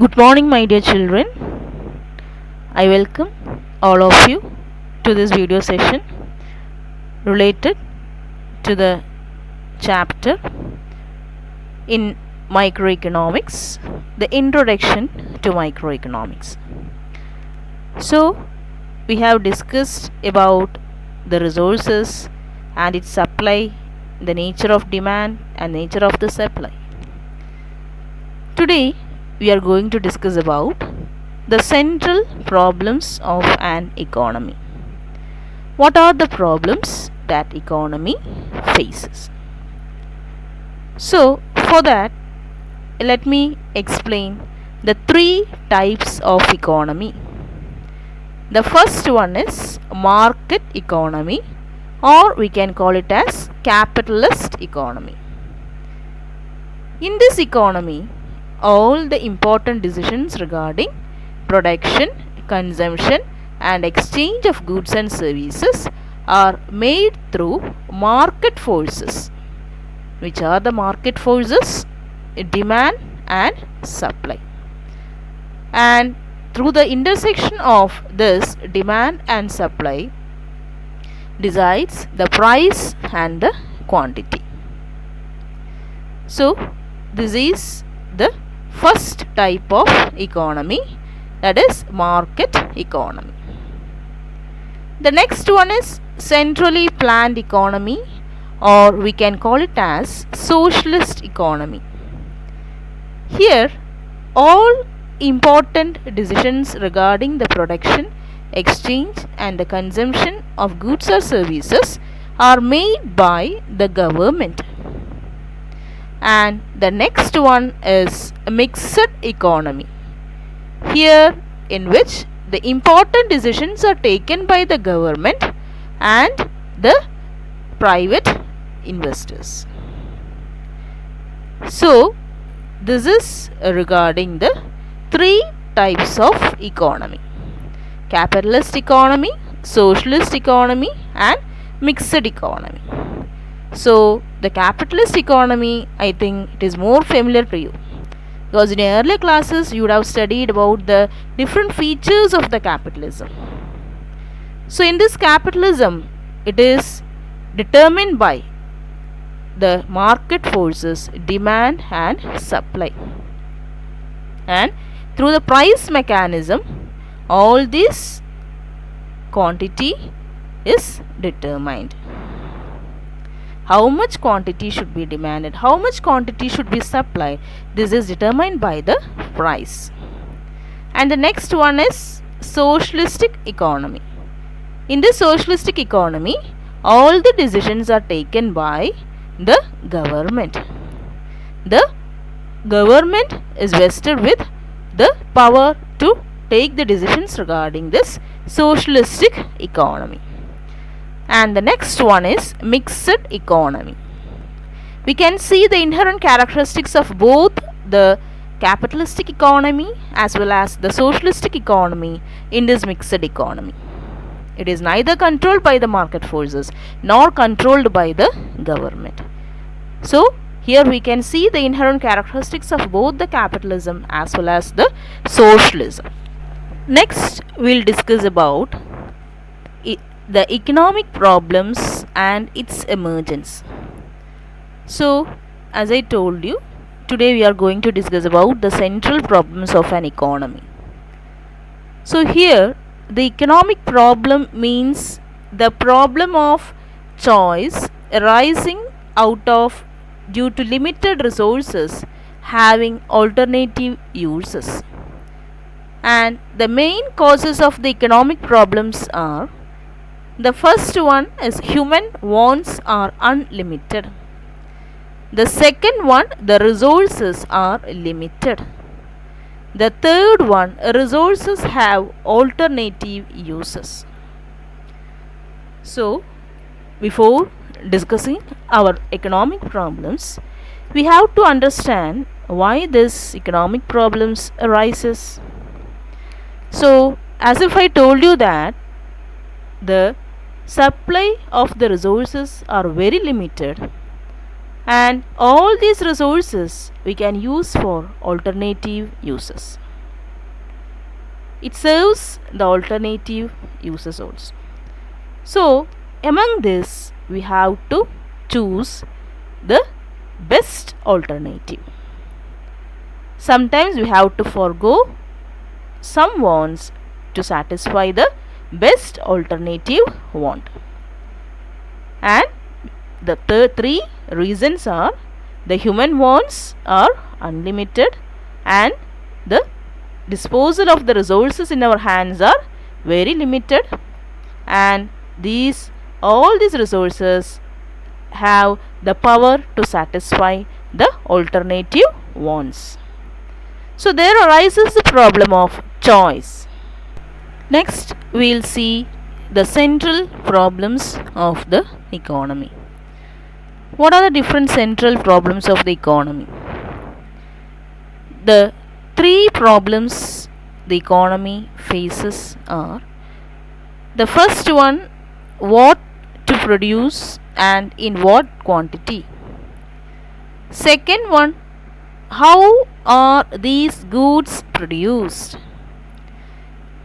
Good morning, my dear children. I welcome all of you to this video session related to the chapter in microeconomics, the introduction to microeconomics. So, we have discussed about the resources and its supply, the nature of demand and nature of the supply. Today, we are going to discuss about the central problems of an economy. What are the problems that economy faces? So, for that, let me explain the three types of economy. The first one is market economy, or we can call it as capitalist economy. In this economy, all the important decisions regarding production, consumption and exchange of goods and services are made through market forces. Which are the market forces? Demand and supply. And through the intersection of this demand and supply decides the price and the quantity. So, this is the first type of economy, that is market economy. The next one is centrally planned economy, or we can call it as socialist economy. Here, all important decisions regarding the production, exchange and the consumption of goods or services are made by the government. And the next one is mixed economy. Here, in which the important decisions are taken by the government and the private investors. So, this is regarding the three types of economy: capitalist economy, socialist economy and mixed economy. So, the capitalist economy, I think it is more familiar to you, because in earlier classes you would have studied about the different features of the capitalism. So, in this capitalism, it is determined by the market forces, demand and supply. And through the price mechanism, all this quantity is determined. How much quantity should be demanded, how much quantity should be supplied, this is determined by the price. And the next one is socialistic economy. In this socialistic economy, all the decisions are taken by the government. The government is vested with the power to take the decisions regarding this socialistic economy. And the next one is mixed economy. We can see the inherent characteristics of both the capitalistic economy as well as the socialistic economy in this mixed economy. It is neither controlled by the market forces nor controlled by the government. So, here we can see the inherent characteristics of both the capitalism as well as the socialism. Next, we will discuss about the economic problems and its emergence. So, as I told you, today we are going to discuss about the central problems of an economy. So, here the economic problem means the problem of choice arising out of due to limited resources having alternative uses. And the main causes of the economic problems are: the first one is human wants are unlimited. The second one, the resources are limited. The third one, resources have alternative uses. So, before discussing our economic problems, we have to understand why this economic problems arises. So, as if I told you that the supply of the resources are very limited, and all these resources we can use for alternative uses. it serves the alternative uses also. So, among this, we have to choose the best alternative. Sometimes we have to forego some wants to satisfy the best alternative want. And the three reasons are: the human wants are unlimited, and the disposal of the resources in our hands are very limited, and all these resources have the power to satisfy the alternative wants. So there arises the problem of choice. Next, we will see the central problems of the economy. What are the different central problems of the economy? The three problems the economy faces are: the first one, what to produce and in what quantity. Second one, how are these goods produced.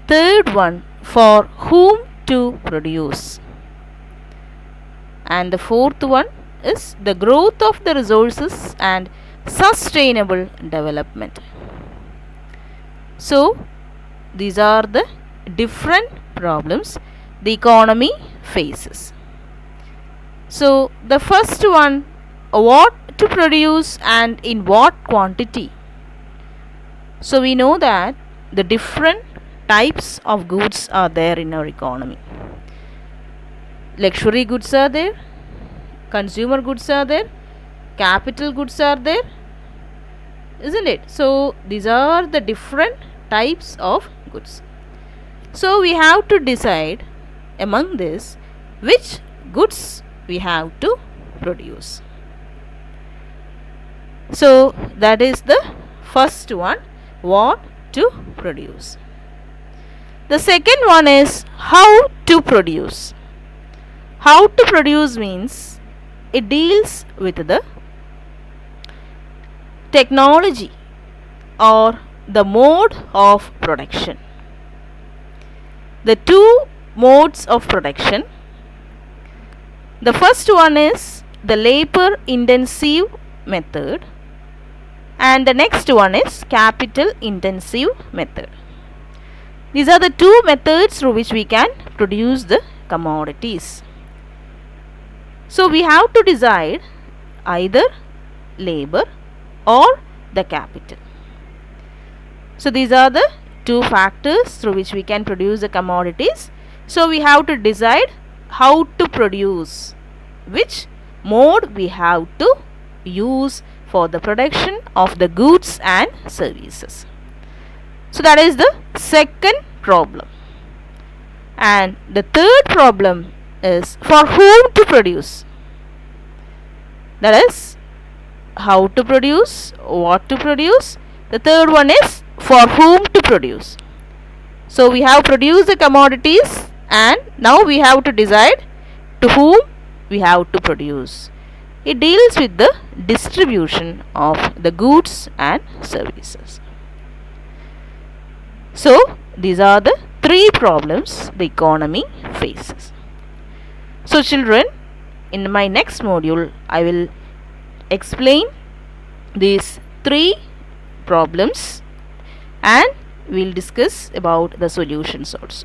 Third one, for whom to produce. And the fourth one is the growth of the resources and sustainable development. So, these are the different problems the economy faces. So, the first one, what to produce and in what quantity. So, we know that the different types of goods are there in our economy. Luxury goods are there, consumer goods are there, capital goods are there, isn't it? So, these are the different types of goods. So, we have to decide among this which goods we have to produce. So, that is the first one, what to produce. The second one is how to produce. How to produce means it deals with the technology or the mode of production. The two modes of production. The first one is the labor intensive method, and the next one is capital intensive method. These are the two methods through which we can produce the commodities. So we have to decide either labor or the capital. So these are the two factors through which we can produce the commodities. So we have to decide how to produce, which mode we have to use for the production of the goods and services. So that is the second problem. And the third problem is for whom to produce. That is how to produce, what to produce. The third one is for whom to produce. So we have produced the commodities and now we have to decide to whom we have to produce. It deals with the distribution of the goods and services. So these are the three problems the economy faces. So children, in my next module I will explain these three problems and we will discuss about the solutions also.